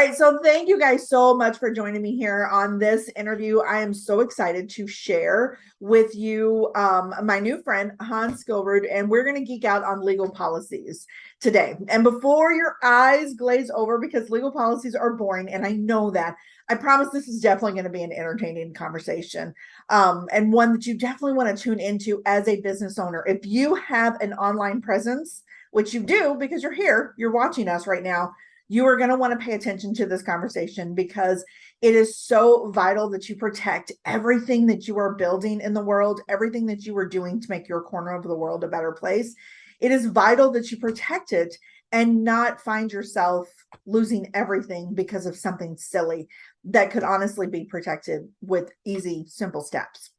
right, so thank you guys so much for joining me here on this interview. I am so excited to share with you my new friend, Hans Gilbert, and we're going to geek out on legal policies today. And before your eyes glaze over, because legal policies are boring, and I know that, I promise this is definitely going to be an entertaining conversation and one that you definitely want to tune into as a business owner. If you have an online presence, which you do because you're here, you're watching us right now, you are going to want to pay attention to this conversation because it is so vital that you protect everything that you are building in the world, everything that you are doing to make your corner of the world a better place. It is vital that you protect it and not find yourself losing everything because of something silly that could honestly be protected with easy, simple steps.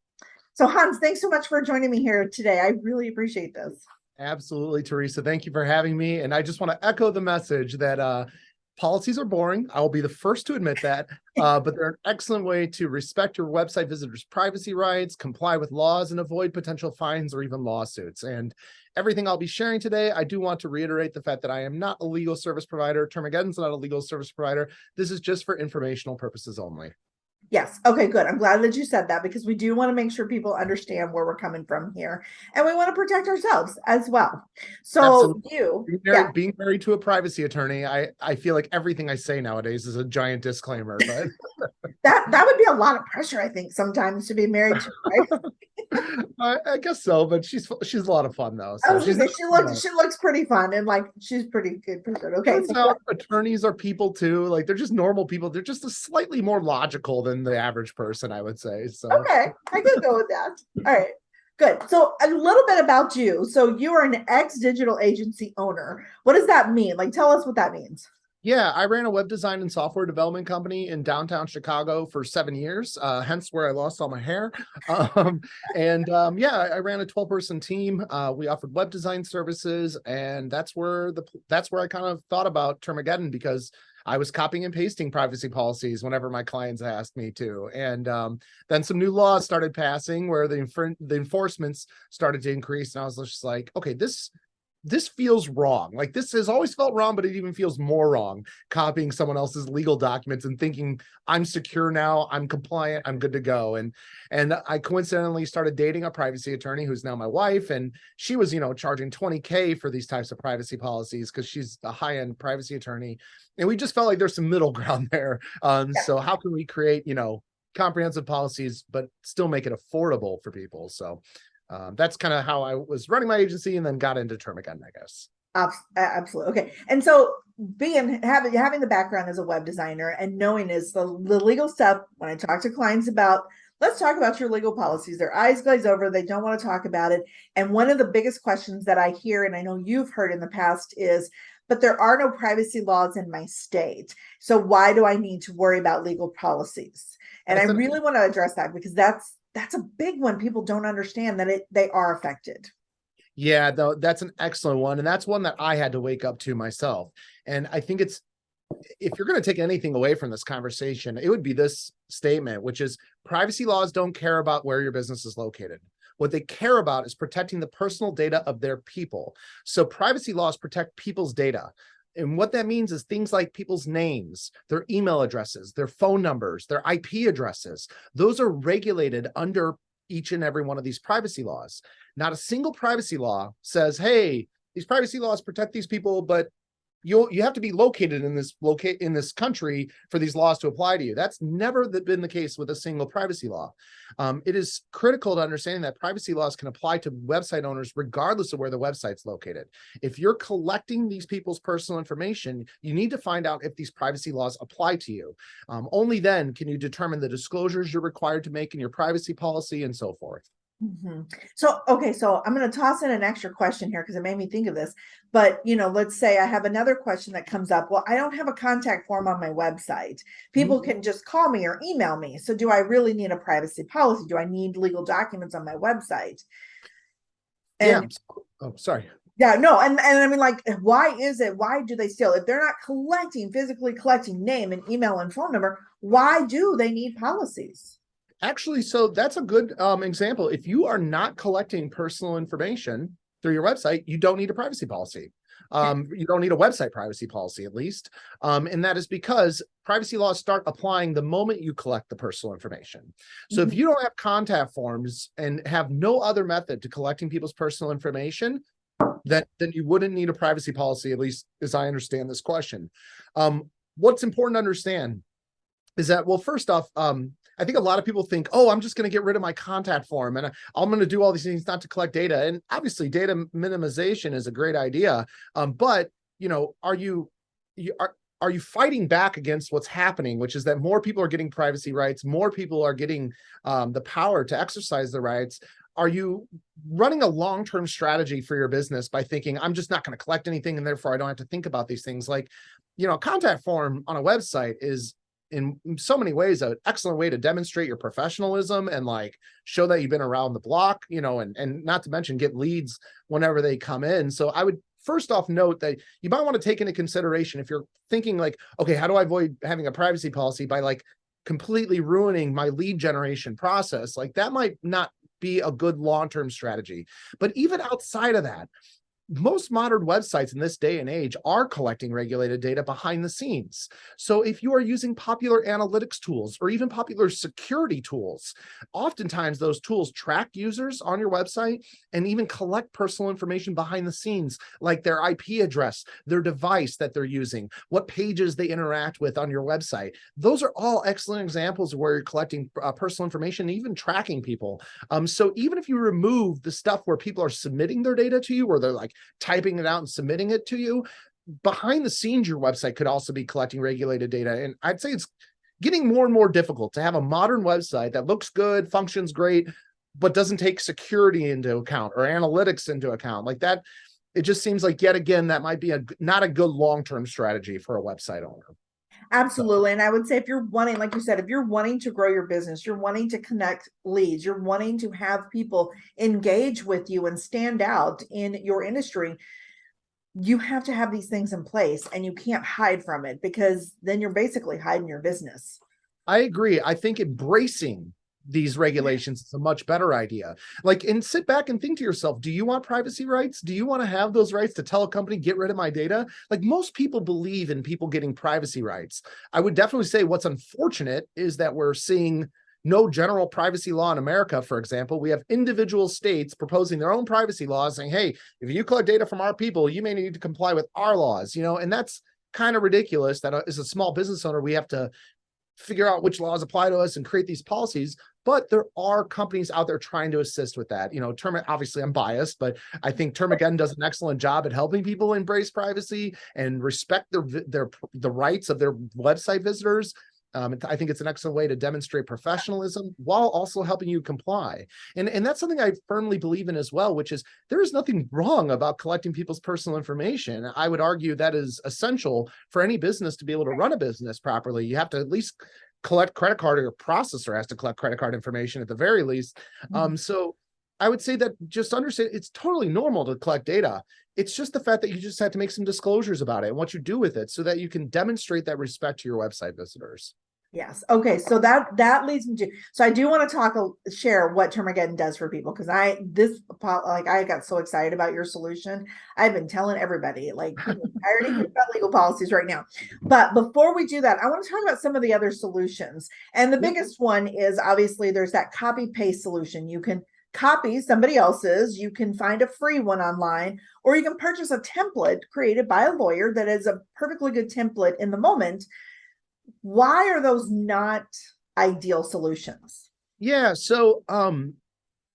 So Hans, thanks so much for joining me here today. I really appreciate this. Absolutely, Teresa. Thank you for having me. And I just want to echo the message that policies are boring. I will be the first to admit that, but they're an excellent way to respect your website visitors' privacy rights, comply with laws, and avoid potential fines or even lawsuits. And everything I'll be sharing today, I do want to reiterate the fact that I am not a legal service provider. Termageddon's not a legal service provider. This is just for informational purposes only. Yes. Okay, good. I'm glad that you said that because we do want to make sure people understand where we're coming from here. And we want to protect ourselves as well. So Absolutely. Being married to a privacy attorney, I feel like everything I say nowadays is a giant disclaimer, but that would be a lot of pressure, I think, sometimes to be married to, right? I guess so, but she's a lot of fun though. So she looks pretty fun and like she's pretty good person. Okay. So attorneys are people too. Like they're just normal people. They're just a slightly more logical than the average person, I would say. So okay, I could go with that. All right. Good. So a little bit about you. So you are an ex-digital agency owner. What does that mean? Like, tell us what that means. Yeah, I ran a web design and software development company in downtown Chicago for 7 years, hence where I lost all my hair. Yeah, I ran a 12-person team. We offered web design services, and that's where I kind of thought about Termageddon because I was copying and pasting privacy policies whenever my clients asked me to. And then some new laws started passing where the enforcements started to increase, and I was just like, okay, this feels wrong. Like this has always felt wrong, but it even feels more wrong copying someone else's legal documents and thinking I'm secure now, I'm compliant, I'm good to go. And I coincidentally started dating a privacy attorney who's now my wife. And she was, charging $20K for these types of privacy policies because she's a high-end privacy attorney. And we just felt like there's some middle ground there. So how can we create, comprehensive policies, but still make it affordable for people? So that's kind of how I was running my agency and then got into Termageddon, I guess. Absolutely. Okay. And so having the background as a web designer and knowing is the legal stuff when I talk to clients about, let's talk about your legal policies. Their eyes glaze over. They don't want to talk about it. And one of the biggest questions that I hear, and I know you've heard in the past is, but there are no privacy laws in my state. So why do I need to worry about legal policies? And I really want to address that because that's a big one. People don't understand that they are affected. Yeah, though, that's an excellent one. And that's one that I had to wake up to myself. And I think if you're going to take anything away from this conversation, it would be this statement, which is privacy laws don't care about where your business is located. What they care about is protecting the personal data of their people. So privacy laws protect people's data. And what that means is things like people's names, their email addresses, their phone numbers, their IP addresses. Those are regulated under each and every one of these privacy laws. Not a single privacy law says, hey, these privacy laws protect these people, but you have to be located in this country for these laws to apply to you. That's never been the case with a single privacy law. It is critical to understanding that privacy laws can apply to website owners regardless of where the website's located. If you're collecting these people's personal information, you need to find out if these privacy laws apply to you. Only then can you determine the disclosures you're required to make in your privacy policy and so forth. Mm-hmm. So I'm going to toss in an extra question here because it made me think of this. But, let's say I have another question that comes up. Well, I don't have a contact form on my website. People can just call me or email me. So do I really need a privacy policy? Do I need legal documents on my website? And, yeah. Oh, sorry. Yeah, no. And I mean, like, why do they still, if they're not physically collecting name and email and phone number, why do they need policies? Actually, so that's a good example. If you are not collecting personal information through your website, you don't need a privacy policy. You don't need a website privacy policy, at least. And that is because privacy laws start applying the moment you collect the personal information. So if you don't have contact forms and have no other method to collecting people's personal information, then you wouldn't need a privacy policy, at least as I understand this question. What's important to understand is that, well, first off, I think a lot of people think, oh, I'm just going to get rid of my contact form and I'm going to do all these things not to collect data. And obviously data minimization is a great idea. But, you know, are you fighting back against what's happening, which is that more people are getting privacy rights, more people are getting the power to exercise the rights? Are you running a long-term strategy for your business by thinking, I'm just not going to collect anything and therefore I don't have to think about these things? Like, you know, contact form on a website is in so many ways an excellent way to demonstrate your professionalism and like show that you've been around the block, you know, and not to mention get leads whenever they come in. So I would first off note that you might want to take into consideration, if you're thinking like, okay, how do I avoid having a privacy policy by like completely ruining my lead generation process? Like that might not be a good long-term strategy. But even outside of that, most modern websites in this day and age are collecting regulated data behind the scenes. So if you are using popular analytics tools or even popular security tools, oftentimes those tools track users on your website and even collect personal information behind the scenes, like their IP address, their device that they're using, what pages they interact with on your website. Those are all excellent examples of where you're collecting personal information, and even tracking people. So even if you remove the stuff where people are submitting their data to you, where they're like typing it out and submitting it to you, behind the scenes, your website could also be collecting regulated data. And I'd say it's getting more and more difficult to have a modern website that looks good, functions great, but doesn't take security into account or analytics into account. Like that, it just seems like, yet again, that might be not a good long-term strategy for a website owner. Absolutely. And I would say if you're wanting, like you said, if you're wanting to grow your business, you're wanting to connect leads, you're wanting to have people engage with you and stand out in your industry, you have to have these things in place and you can't hide from it, because then you're basically hiding your business. I agree. I think embracing these regulations is a much better idea. Like, and sit back and think to yourself, do you want privacy rights? Do you want to have those rights to tell a company, get rid of my data? Like, most people believe in people getting privacy rights. I would definitely say what's unfortunate is that we're seeing no general privacy law in America. For example, we have individual states proposing their own privacy laws saying, hey, if you collect data from our people, you may need to comply with our laws, you know, and that's kind of ridiculous that as a small business owner, we have to figure out which laws apply to us and create these policies. But there are companies out there trying to assist with that. You know, obviously I'm biased, but I think Termageddon does an excellent job at helping people embrace privacy and respect the rights of their website visitors. I think it's an excellent way to demonstrate professionalism while also helping you comply. And that's something I firmly believe in as well, which is there is nothing wrong about collecting people's personal information. I would argue that is essential for any business to be able to run a business properly. You have to at least collect credit card, or your processor has to collect credit card information at the very least. So I would say that just understand it's totally normal to collect data. It's just the fact that you just have to make some disclosures about it and what you do with it so that you can demonstrate that respect to your website visitors. Yes. Okay. So that leads me to, so I do want to share what Termageddon does for people. Cause I got so excited about your solution. I've been telling everybody, like, I already hear about legal policies right now. But before we do that, I want to talk about some of the other solutions. And the biggest one is obviously there's that copy paste solution. You can copy somebody else's, you can find a free one online, or you can purchase a template created by a lawyer that is a perfectly good template in the moment. Why are those not ideal solutions? Yeah, so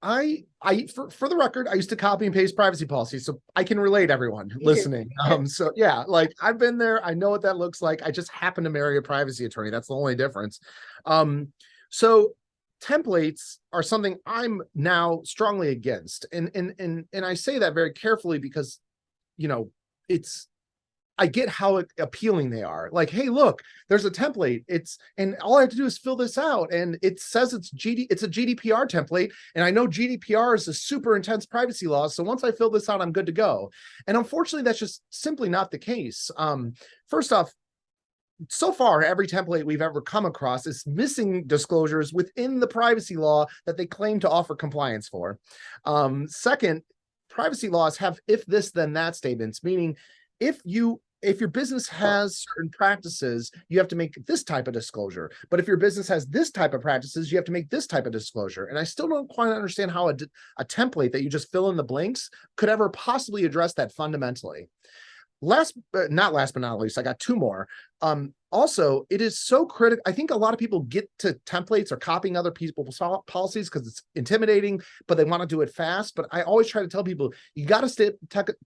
I for the record, I used to copy and paste privacy policies, so I can relate, everyone listening. So yeah, like I've been there, I know what that looks like. I just happen to marry a privacy attorney. That's the only difference. So templates are something I'm now strongly against. And I say that very carefully because, you know, I get how appealing they are. Like, hey, look, there's a template. And all I have to do is fill this out. And it says it's a GDPR template. And I know GDPR is a super intense privacy law. So once I fill this out, I'm good to go. And unfortunately, that's just simply not the case. First off, so far, every template we've ever come across is missing disclosures within the privacy law that they claim to offer compliance for. Second, privacy laws have if this then that statements, meaning if your business has certain practices, you have to make this type of disclosure. But if your business has this type of practices, you have to make this type of disclosure. And I still don't quite understand how a template that you just fill in the blanks could ever possibly address that fundamentally. Not last but not least, I got two more. Also, it is so critical. I think a lot of people get to templates or copying other people's policies because it's intimidating, but they want to do it fast. But I always try to tell people, you got to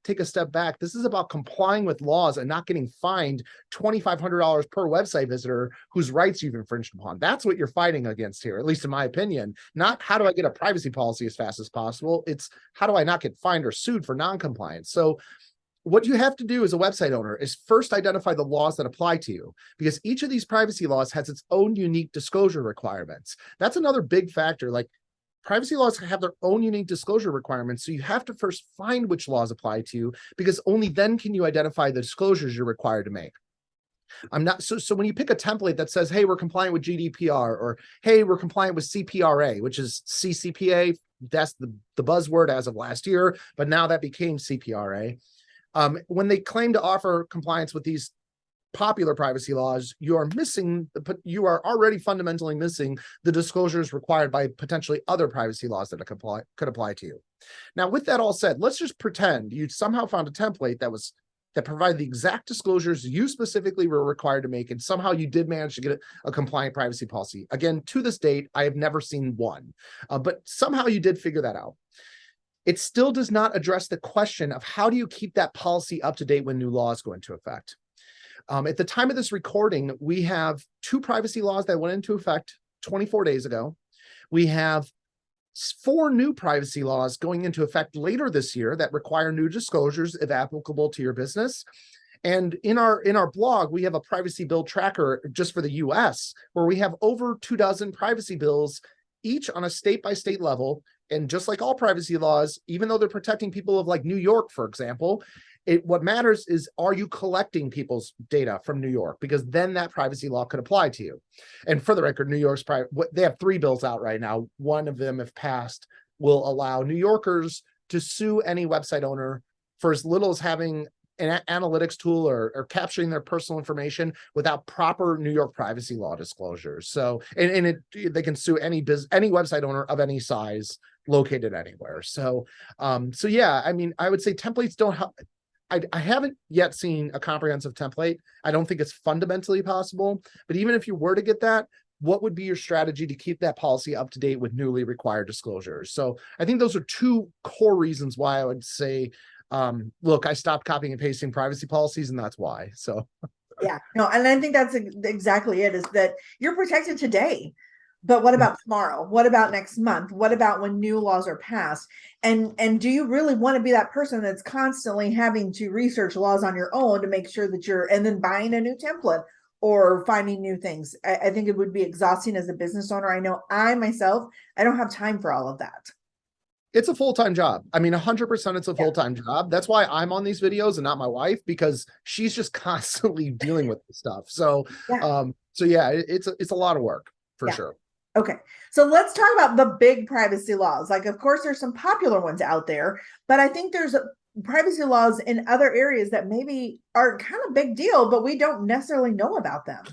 take a step back. This is about complying with laws and not getting fined $2,500 per website visitor whose rights you've infringed upon. That's what you're fighting against here, at least in my opinion. Not how do I get a privacy policy as fast as possible. It's how do I not get fined or sued for non-compliance. So what you have to do as a website owner is first identify the laws that apply to you, because each of these privacy laws has its own unique disclosure requirements. That's another big factor. Like, privacy laws have their own unique disclosure requirements. So you have to first find which laws apply to you, because only then can you identify the disclosures you're required to make. So when you pick a template that says, hey, we're compliant with GDPR, or hey, we're compliant with CPRA, which is CCPA, that's the buzzword as of last year, but now that became CPRA. When they claim to offer compliance with these popular privacy laws, you are already fundamentally missing the disclosures required by potentially other privacy laws that could apply to you. Now, with that all said, let's just pretend you somehow found a template that provided the exact disclosures you specifically were required to make, and somehow you did manage to get a compliant privacy policy. Again, to this date, I have never seen one, but somehow you did figure that out. It still does not address the question of how do you keep that policy up to date when new laws go into effect. At the time of this recording, we have 2 privacy laws that went into effect 24 days ago. We have 4 new privacy laws going into effect later this year that require new disclosures if applicable to your business. And in our blog, we have a privacy bill tracker just for the US, where we have over 24 privacy bills, each on a state-by-state level. And just like all privacy laws, even though they're protecting people of like New York, for example, what matters is, are you collecting people's data from New York? Because then that privacy law could apply to you. And for the record, New York's they have 3 bills out right now. One of them, if passed, will allow New Yorkers to sue any website owner for as little as having an analytics tool or capturing their personal information without proper New York privacy law disclosures. So, they can sue any website owner of any size located anywhere. So yeah, I mean, I would say templates don't help. I haven't yet seen a comprehensive template. I don't think it's fundamentally possible, but even if you were to get that, what would be your strategy to keep that policy up to date with newly required disclosures? So I think those are 2 core reasons why I would say, look, I stopped copying and pasting privacy policies, and that's why. So yeah, no, and I think that's exactly it, is that you're protected today. But what about tomorrow? What about next month? What about when new laws are passed? And do you really want to be that person that's constantly having to research laws on your own to make sure that and then buying a new template or finding new things? I think it would be exhausting as a business owner. I know I myself, I don't have time for all of that. It's a full-time job. I mean, 100% it's a full-time job. That's why I'm on these videos and not my wife, because she's just constantly dealing with this stuff. So, yeah, it's a lot of work for sure. Okay, so let's talk about the big privacy laws. Like, of course, there's some popular ones out there, but I think there's privacy laws in other areas that maybe are kind of big deal, but we don't necessarily know about them.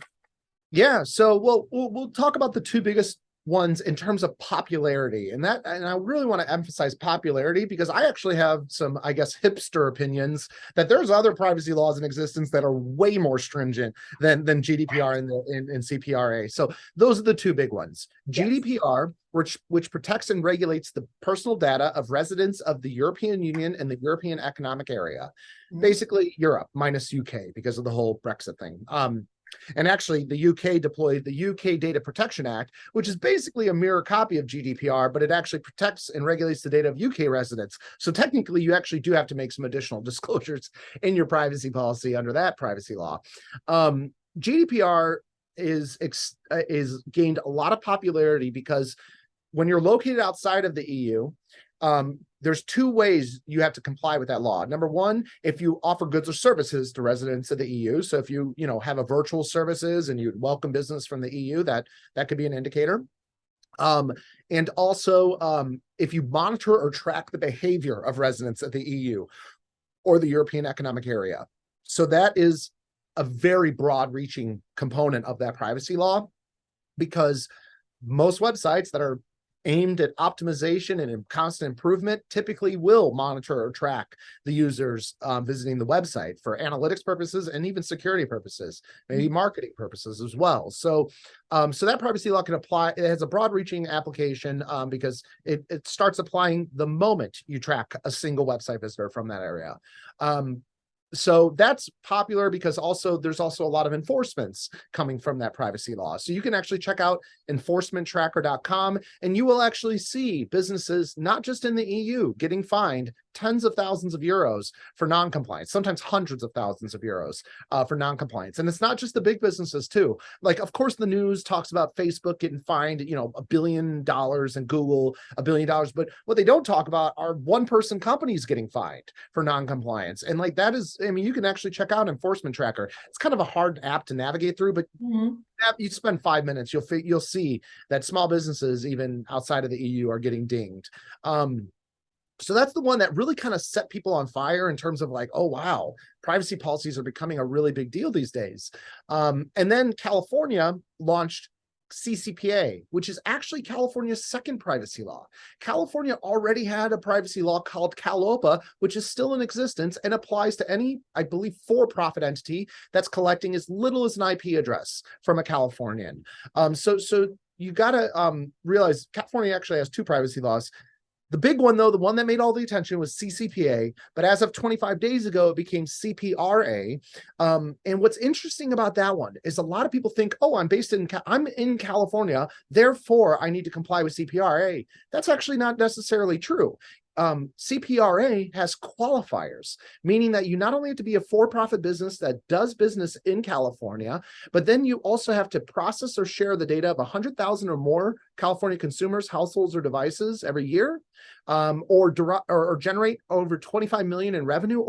Yeah, so we'll talk about the 2 biggest ones in terms of popularity, and I really want to emphasize popularity, because I actually have some, I guess, hipster opinions that there's other privacy laws in existence that are way more stringent than GDPR and CPRA. So those are the 2 big ones. Yes. GDPR, which protects and regulates the personal data of residents of the European Union and the European Economic Area, basically Europe minus UK because of the whole Brexit thing. And actually, the UK deployed the UK Data Protection Act, which is basically a mirror copy of GDPR, but it actually protects and regulates the data of UK residents. So technically, you actually do have to make some additional disclosures in your privacy policy under that privacy law. GDPR is gained a lot of popularity because when you're located outside of the EU, there's 2 ways you have to comply with that law. Number 1, if you offer goods or services to residents of the EU. So if you have a virtual services and you'd welcome business from the EU, that could be an indicator. And also, if you monitor or track the behavior of residents of the EU or the European Economic Area. So that is a very broad reaching component of that privacy law, because most websites that are aimed at optimization and constant improvement typically will monitor or track the users visiting the website for analytics purposes and even security purposes, maybe marketing purposes as well. So that privacy law can apply. It has a broad reaching application because it starts applying the moment you track a single website visitor from that area. So that's popular because there's also a lot of enforcements coming from that privacy law. So you can actually check out enforcementtracker.com, and you will actually see businesses, not just in the EU, getting fined tens of thousands of euros for non-compliance, sometimes hundreds of thousands of euros for non-compliance. And it's not just the big businesses too. Like, of course, the news talks about Facebook getting fined, $1 billion, and Google $1 billion. But what they don't talk about are one-person companies getting fined for non-compliance. And like that is, you can actually check out Enforcement Tracker. It's kind of a hard app to navigate through, but you spend 5 minutes, you'll see that small businesses, even outside of the EU, are getting dinged. So that's the one that really kind of set people on fire in terms of like, oh, wow, privacy policies are becoming a really big deal these days. And then California launched CCPA, which is actually California's second privacy law. California already had a privacy law called CalOPA, which is still in existence and applies to any, I believe, for-profit entity that's collecting as little as an IP address from a Californian. So you got to realize California actually has two privacy laws. The big one, though, the one that made all the attention, was CCPA, but as of 25 days ago, it became CPRA. And what's interesting about that one is a lot of people think, oh, I'm in California, therefore I need to comply with CPRA. That's actually not necessarily true. CPRA has qualifiers, meaning that you not only have to be a for-profit business that does business in California, but then you also have to process or share the data of 100,000 or more California consumers, households, or devices every year, or generate over 25 million in revenue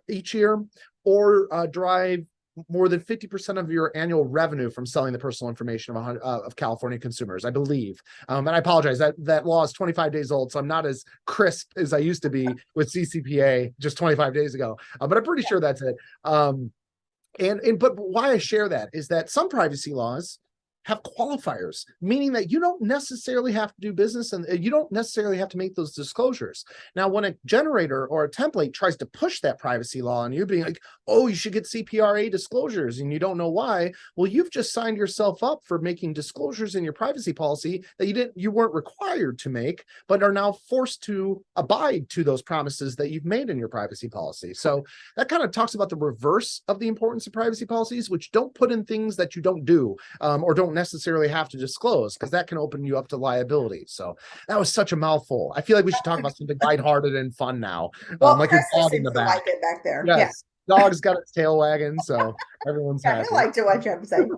each year, or drive more than 50% of your annual revenue from selling the personal information of California consumers, I believe. And I apologize, that law is 25 days old, so I'm not as crisp as I used to be with CCPA just 25 days ago, but I'm pretty sure that's it. But why I share that is that some privacy laws have qualifiers, meaning that you don't necessarily have to do business and you don't necessarily have to make those disclosures. Now, when a generator or a template tries to push that privacy law on you, being like, oh, you should get CPRA disclosures, and you don't know why, well, you've just signed yourself up for making disclosures in your privacy policy that you weren't required to make, but are now forced to abide to those promises that you've made in your privacy policy. So that kind of talks about the reverse of the importance of privacy policies, which don't put in things that you don't do or don't necessarily have to disclose, because that can open you up to liability. So that was such a mouthful. I feel like we should talk about something lighthearted and fun now. Well, like Chris your dog in seems the to back. like it back there. Yes. Yeah. Dog's got its tail wagging, so everyone's Yeah, happy. I like to watch your episode.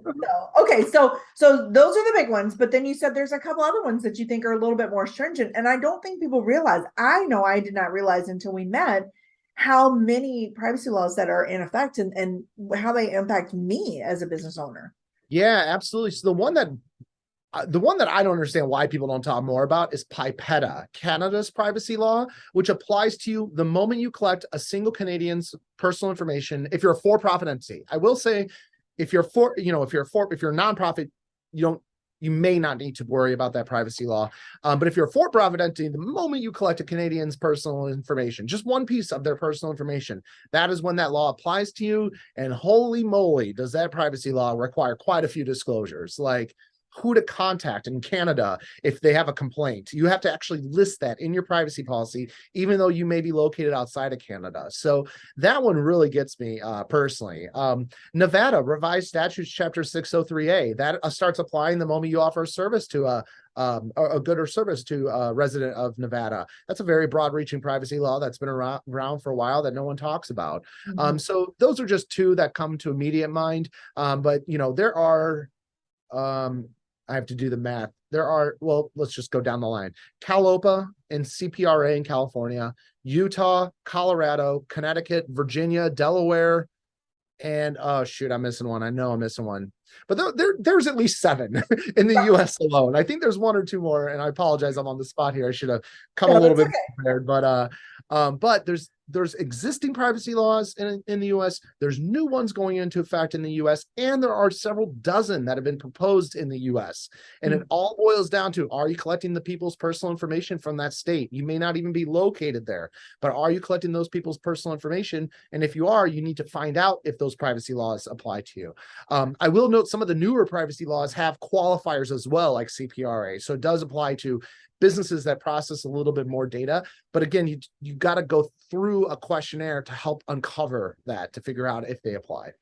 So those are the big ones, but then you said there's a couple other ones that you think are a little bit more stringent, and I don't think people realize. I know I did not realize until we met how many privacy laws that are in effect and how they impact me as a business owner. Yeah, absolutely. So the one that I don't understand why people don't talk more about is PIPETA, Canada's privacy law, which applies to you the moment you collect a single Canadian's personal information. If you're a for-profit entity, I will say, if you're a nonprofit, you may not need to worry about that privacy law. But if you're a for-profit entity, the moment you collect a Canadian's personal information, just one piece of their personal information, that is when that law applies to you. And holy moly, does that privacy law require quite a few disclosures, like who to contact in Canada if they have a complaint. You have to actually list that in your privacy policy, even though you may be located outside of Canada. So that one really gets me personally. Nevada revised statutes chapter 603A that starts applying the moment you offer a service to a good or service to a resident of Nevada. That's a very broad reaching privacy law that's been around for a while that no one talks about. So those are just two that come to immediate mind. But there are, I have to do the math. Let's just go down the line. CalOPA and CPRA in California, Utah, Colorado, Connecticut, Virginia, Delaware, And oh shoot, I'm missing one. I know I'm missing one, but there's at least 7 in the U.S. alone. I think there's 1 or 2 more, and I apologize, I'm on the spot here. I should have come a No, little that's bit okay. prepared, but there's existing privacy laws in the U.S. There's new ones going into effect in the U.S., and there are several dozen that have been proposed in the U.S. And it all boils down to: are you collecting the people's personal information from that state? You may not even be located there, but are you collecting those people's personal information? And if you are, you need to find out if those privacy laws apply to you. I will note some of the newer privacy laws have qualifiers as well, like CPRA. So it does apply to businesses that process a little bit more data. But again, you got to go through a questionnaire to help uncover that, to figure out if they apply.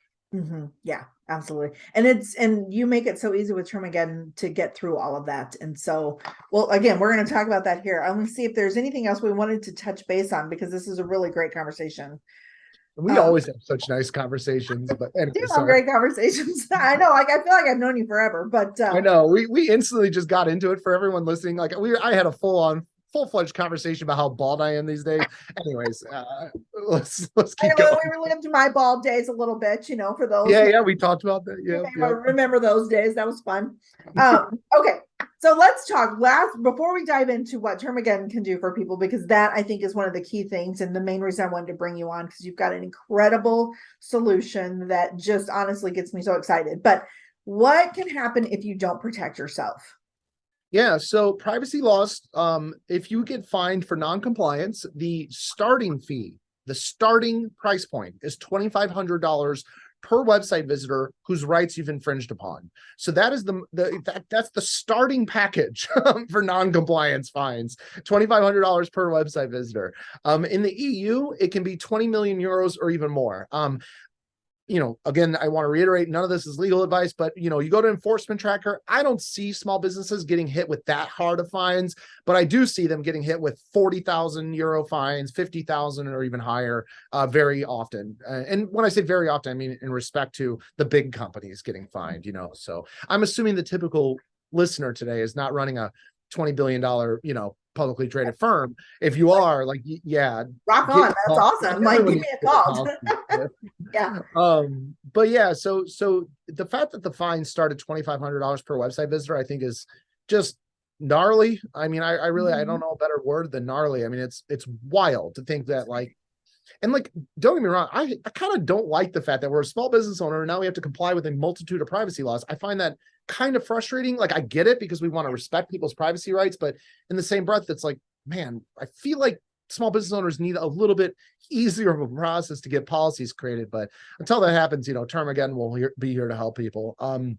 Yeah, absolutely. And you make it so easy with Termageddon to get through all of that. And so, well, again, we're going to talk about that here. I'm going to see if there's anything else we wanted to touch base on, because this is a really great conversation. We always have such nice conversations, but anyway, Do have great conversations. I know, like, I feel like I've known you forever, but I know we instantly just got into it. For everyone listening, like I had a full-fledged conversation about how bald I am these days. Anyways, let's keep going. We relived my bald days a little bit, for those. Yeah, we talked about that. Yeah. Remember those days. That was fun. Okay, so let's talk before we dive into what Termageddon can do for people, because that, I think, is one of the key things and the main reason I wanted to bring you on, because you've got an incredible solution that just honestly gets me so excited. But what can happen if you don't protect yourself? Yeah, so privacy laws, if you get fined for non-compliance, the starting fee, the starting price point is $2,500 per website visitor whose rights you've infringed upon. So that is that's the starting package for non-compliance fines, $2,500 per website visitor. In the EU, it can be 20 million euros or even more. Again, I want to reiterate, none of this is legal advice, but you go to Enforcement Tracker. I don't see small businesses getting hit with that hard of fines, but I do see them getting hit with 40,000 euro fines, 50,000 or even higher very often. And when I say very often, I mean in respect to the big companies getting fined, So I'm assuming the typical listener today is not running a $20 billion, publicly traded firm. If you are, like, yeah, rock on. That's awesome. Like, give me a call. Yeah. But yeah, so the fact that the fine started $2,500 per website visitor, I think, is just gnarly. I mean, I really I don't know a better word than gnarly. I mean, it's wild to think that, like, and like, don't get me wrong, I kind of don't like the fact that we're a small business owner and now we have to comply with a multitude of privacy laws. I find that kind of frustrating. Like, I get it because we want to respect people's privacy rights, but in the same breath, it's like, man, I feel like small business owners need a little bit easier of a process to get policies created. But until that happens, Termageddon will be here to help people. And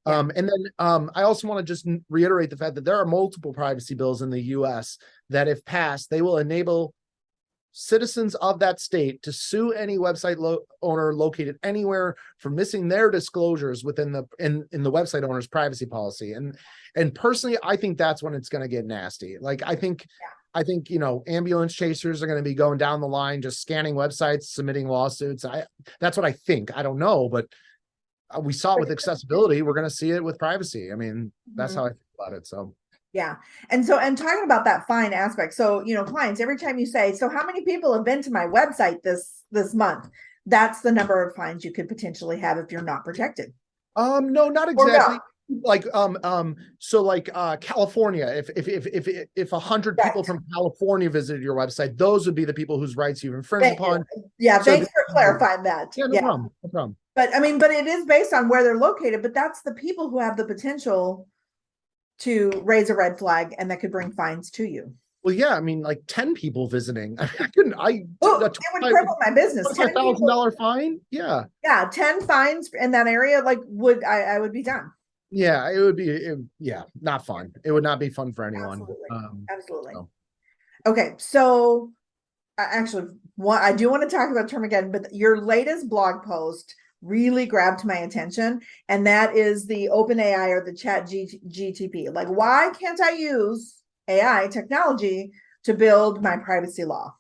then I also want to just reiterate the fact that there are multiple privacy bills in the US that, if passed, they will enable citizens of that state to sue any website owner located anywhere for missing their disclosures within in the website owner's privacy policy. And personally, I think that's when it's going to get nasty. Like, I think ambulance chasers are going to be going down the line, just scanning websites, submitting lawsuits. That's what I think. I don't know, but we saw it with accessibility. We're going to see it with privacy. I mean, that's how I think about it. So. Yeah. And talking about that fine aspect. So, clients, every time you say, so how many people have been to my website this month? That's the number of fines you could potentially have if you're not protected. No, not exactly. Like, so like, California, if 100 people from California visited your website, those would be the people whose rights you've infringed upon. Yeah. Thanks for clarifying that. Yeah, no problem. But I mean, but it is based on where they're located, but that's the people who have the potential to raise a red flag, and that could bring fines to you. Well, yeah, I mean, like 10 people visiting. It would cripple my business. $10,000 fine. Yeah. 10 fines in that area. Like, I would be done. Yeah, it would be. Not fun. It would not be fun for anyone. Absolutely. Okay, so actually, I do want to talk about Termageddon, but your latest blog post really grabbed my attention, and that is the OpenAI or the ChatGPT. Like, why can't I use AI technology to build my privacy law?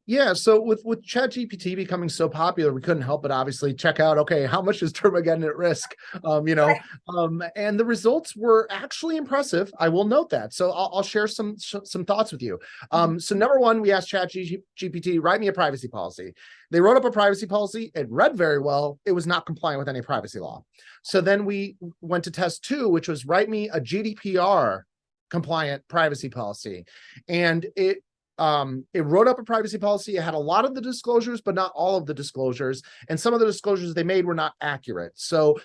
Yeah, so with ChatGPT becoming so popular, we couldn't help but obviously check out, okay, how much is Termageddon at risk? And the results were actually impressive. I will note that. So I'll share some thoughts with you. So number one, we asked ChatGPT, write me a privacy policy. They wrote up a privacy policy. It read very well. It was not compliant with any privacy law. So then we went to test two, which was write me a GDPR compliant privacy policy, and it wrote up a privacy policy. It had a lot of the disclosures, but not all of the disclosures. And some of the disclosures they made were not accurate. So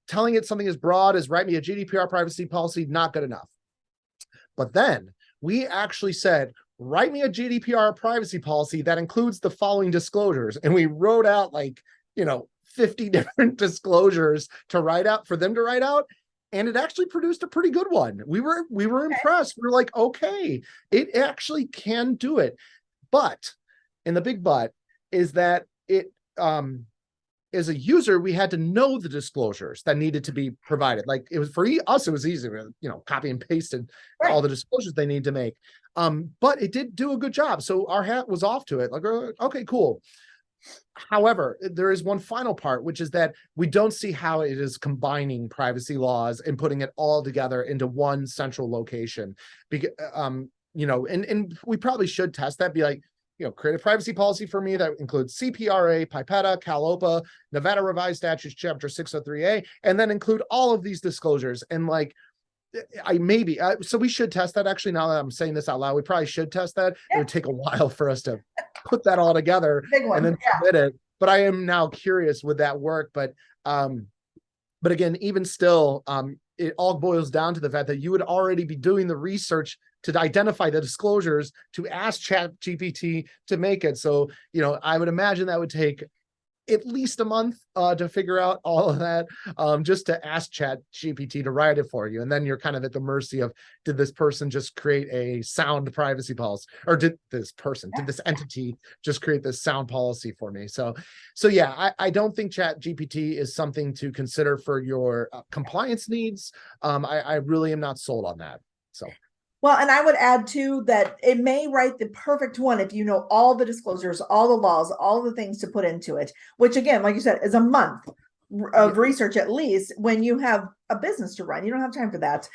telling it something as broad as write me a GDPR privacy policy, not good enough. But then we actually said, write me a GDPR privacy policy that includes the following disclosures. And we wrote out 50 different disclosures to write out for them to write out. And it actually produced a pretty good one. We were impressed. We were like, okay, it actually can do it. But, and the big but is that it, as a user, we had to know the disclosures that needed to be provided. Like it was for us, it was easy, copy and pasted all the disclosures they need to make. But it did do a good job. So our hat was off to it. Like, okay, cool. However, there is one final part, which is that we don't see how it is combining privacy laws and putting it all together into one central location. Because, and we probably should test that, be like, create a privacy policy for me that includes CPRA, PIPETA, CalOPA, Nevada Revised Statutes, Chapter 603A, and then include all of these disclosures. And so we should test that. Actually, now that I'm saying this out loud, we probably should test that. It would take a while for us to put that all together and then submit it. But I am now curious, would that work? But again, even still, it all boils down to the fact that you would already be doing the research to identify the disclosures to ask ChatGPT to make it. So, I would imagine that would take at least a month to figure out all of that, just to ask ChatGPT to write it for you. And then you're kind of at the mercy of, did this person just create a sound privacy policy? Or did this entity just create this sound policy for me? So yeah, I don't think ChatGPT is something to consider for your compliance needs. I really am not sold on that. So. Well, and I would add too that it may write the perfect one if you know all the disclosures, all the laws, all the things to put into it, which again, like you said, is a month of research at least when you have a business to run. You don't have time for that.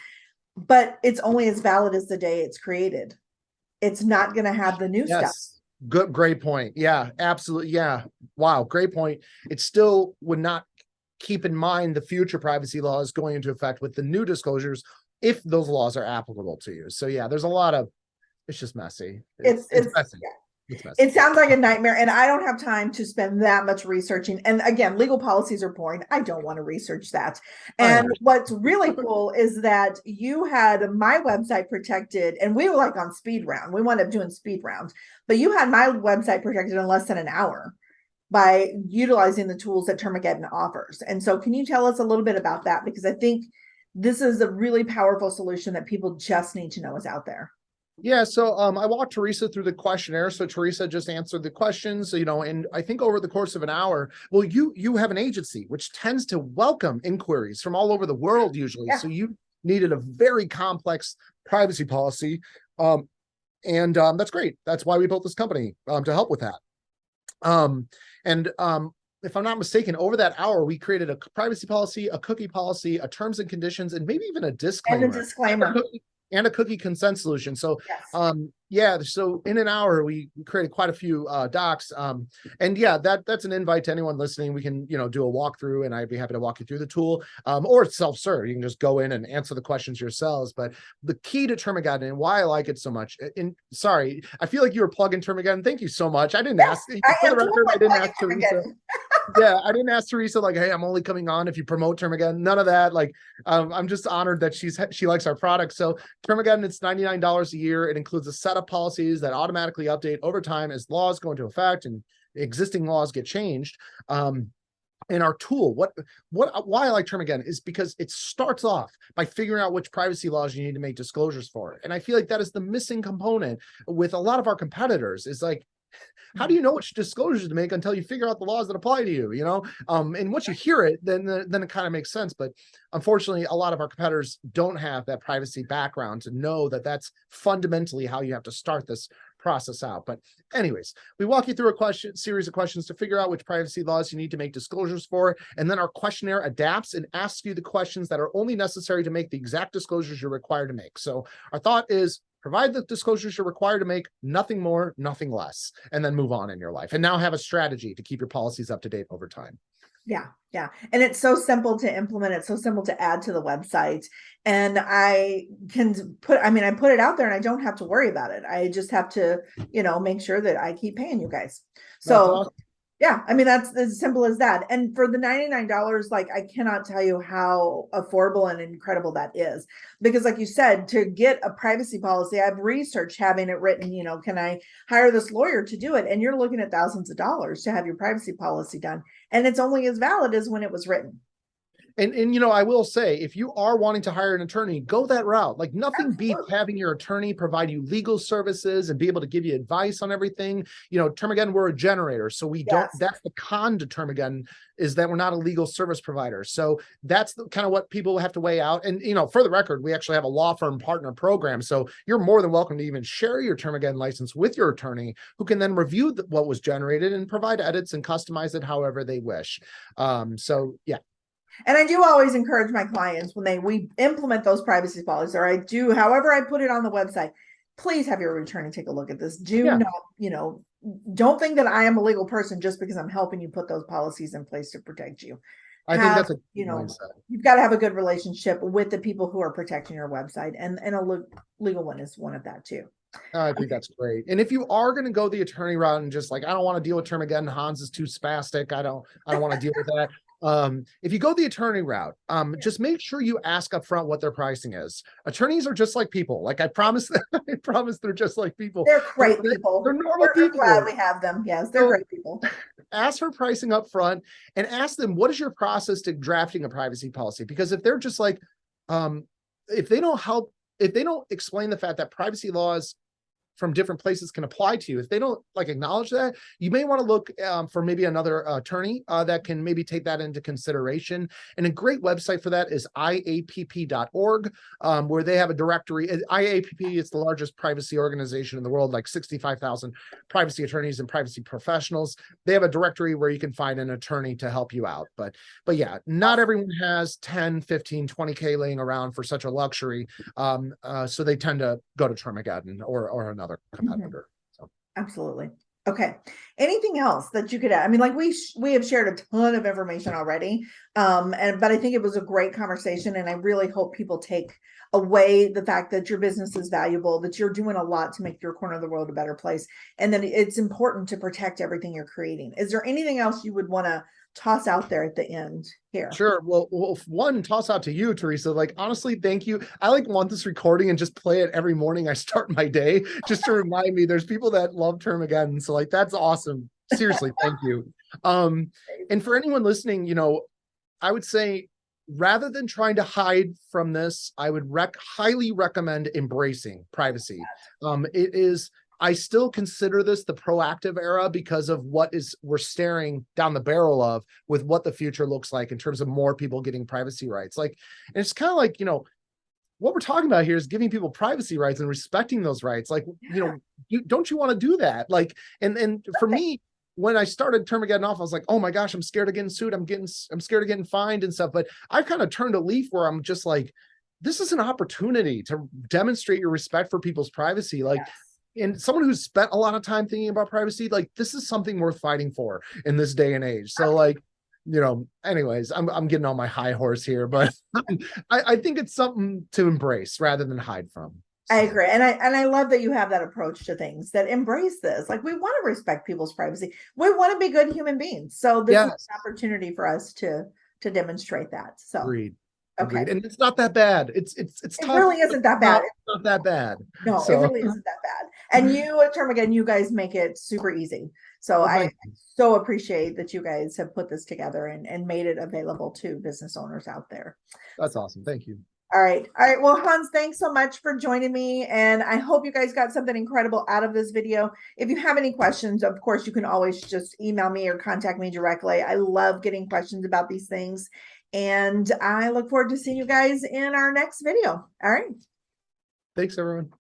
But it's only as valid as the day it's created. It's not going to have the new stuff. Good, great point. Yeah, absolutely. Yeah. Wow, great point. It still would not keep in mind the future privacy laws going into effect with the new disclosures, if those laws are applicable to you. So yeah, there's a lot of, it's just messy. It's messy. Yeah. It's messy. It sounds like a nightmare, and I don't have time to spend that much researching. And again, legal policies are boring. I don't want to research that. And what's really cool is that you had my website protected, and we were on speed round. We wound up doing speed rounds, but you had my website protected in less than an hour by utilizing the tools that Termageddon offers. And so can you tell us a little bit about that? Because I think this is a really powerful solution that people just need to know is out there. Yeah, so I walked Teresa through the questionnaire. So Teresa just answered the questions, and I think over the course of an hour, well, you have an agency which tends to welcome inquiries from all over the world usually. Yeah. So you needed a very complex privacy policy. And that's great. That's why we built this company, to help with that. If I'm not mistaken, over that hour, we created a privacy policy, a cookie policy, a terms and conditions, and maybe even a disclaimer. And a disclaimer. And a cookie consent solution. So, yes. So in an hour, we created quite a few docs. And yeah, that's an invite to anyone listening. We can, do a walkthrough, and I'd be happy to walk you through the tool. Or it's self-serve. You can just go in and answer the questions yourselves. But the key to Termageddon and why I like it so much, sorry, I feel like you were plugging Termageddon. Thank you so much. I didn't ask. For the record, I didn't ask Teresa. Yeah, I didn't ask Teresa hey, I'm only coming on if you promote Termageddon. None of that. I'm just honored that she likes our product. So Termageddon, it's $99 a year. It includes a set of policies that automatically update over time as laws go into effect and existing laws get changed. And our tool, why I like Termageddon is because it starts off by figuring out which privacy laws you need to make disclosures for. And I feel like that is the missing component with a lot of our competitors is how do you know which disclosures to make until you figure out the laws that apply to you, and once you hear it, then it kind of makes sense. But unfortunately, a lot of our competitors don't have that privacy background to know that that's fundamentally how you have to start this process out. But anyways, we walk you through a series of questions to figure out which privacy laws you need to make disclosures for. And then our questionnaire adapts and asks you the questions that are only necessary to make the exact disclosures you're required to make. So our thought is, provide the disclosures you're required to make, nothing more, nothing less, and then move on in your life. And now have a strategy to keep your policies up to date over time. Yeah. Yeah. And it's so simple to implement. It's so simple to add to the website. And I can I put it out there and I don't have to worry about it. I just have to, make sure that I keep paying you guys. So Awesome. yeah, that's as simple as that. And for the $99, like, I cannot tell you how affordable and incredible that is. Because like you said, to get a privacy policy, I've researched having it written, can I hire this lawyer to do it? And you're looking at thousands of dollars to have your privacy policy done. And it's only as valid as when it was written. And I will say, if you are wanting to hire an attorney, go that route. Like, nothing beats having your attorney provide you legal services and be able to give you advice on everything. Termageddon, we're a generator, so we don't. That's the con to Termageddon, is that we're not a legal service provider. So that's kind of what people have to weigh out. And for the record, we actually have a law firm partner program, so you're more than welcome to even share your Termageddon license with your attorney, who can then review what was generated and provide edits and customize it however they wish. So yeah. And I do always encourage my clients when we implement those privacy policies, or I do, however I put it on the website, please have your attorney take a look at this. Do not, don't think that I am a legal person just because I'm helping you put those policies in place to protect you. I think that's a mindset. You've got to have a good relationship with the people who are protecting your website, and a legal one is one of that too. I think that's great. And if you are going to go the attorney route and just like, I don't want to deal with Termageddon, Hans is too spastic, I don't want to deal with that. If you go the attorney route, just make sure you ask up front what their pricing is. Attorneys are just like people. Like, I promise they're just like people. They're great people. They're normal people. Glad we have them. Yes, they're great people. Ask for pricing up front and ask them, what is your process to drafting a privacy policy? Because if they're just like, if they don't explain the fact that privacy laws from different places can apply to you, if they don't acknowledge that, you may want to look for maybe another attorney that can maybe take that into consideration. And a great website for that is IAPP.org, where they have a directory. IAPP is the largest privacy organization in the world, like 65,000 privacy attorneys and privacy professionals. They have a directory where you can find an attorney to help you out. But yeah, not everyone has 10, 15, 20K laying around for such a luxury. So they tend to go to Termageddon or another competitor. So absolutely. Okay. Anything else that you could add? I mean, like, we have shared a ton of information already. But I think it was a great conversation, and I really hope people take away the fact that your business is valuable, that you're doing a lot to make your corner of the world a better place, and that it's important to protect everything you're creating. Is there anything else you would want to toss out there at the end here? Sure. Well, one, toss out to you, Teresa. Like, honestly, thank you. I want this recording and just play it every morning I start my day, just to remind me there's people that love Termageddon. So that's awesome. Seriously, thank you. And for anyone listening, I would say, rather than trying to hide from this, I would highly recommend embracing privacy. I still consider this the proactive era because of we're staring down the barrel of with what the future looks like in terms of more people getting privacy rights. And it's kind of like, what we're talking about here is giving people privacy rights and respecting those rights. Don't you want to do that? And for me, when I started Termageddon off, I was like, oh my gosh, I'm scared of getting sued. I'm scared of getting fined and stuff. But I've kind of turned a leaf where I'm just like, this is an opportunity to demonstrate your respect for people's privacy. Yes. And someone who's spent a lot of time thinking about privacy, this is something worth fighting for in this day and age. So anyways, I'm getting on my high horse here, but I think it's something to embrace rather than hide from. So. I agree. And I love that you have that approach to things, that embrace this. We want to respect people's privacy. We want to be good human beings. So this is an opportunity for us to demonstrate that. So agreed. Okay. And it's not that bad. It's tough. It really isn't that bad. It's not that bad. No, it really isn't that bad. And you at Termageddon, you guys make it super easy. So I so appreciate that you guys have put this together and made it available to business owners out there. That's awesome. Thank you. All right. Well, Hans, thanks so much for joining me. And I hope you guys got something incredible out of this video. If you have any questions, of course, you can always just email me or contact me directly. I love getting questions about these things. And I look forward to seeing you guys in our next video. All right. Thanks, everyone.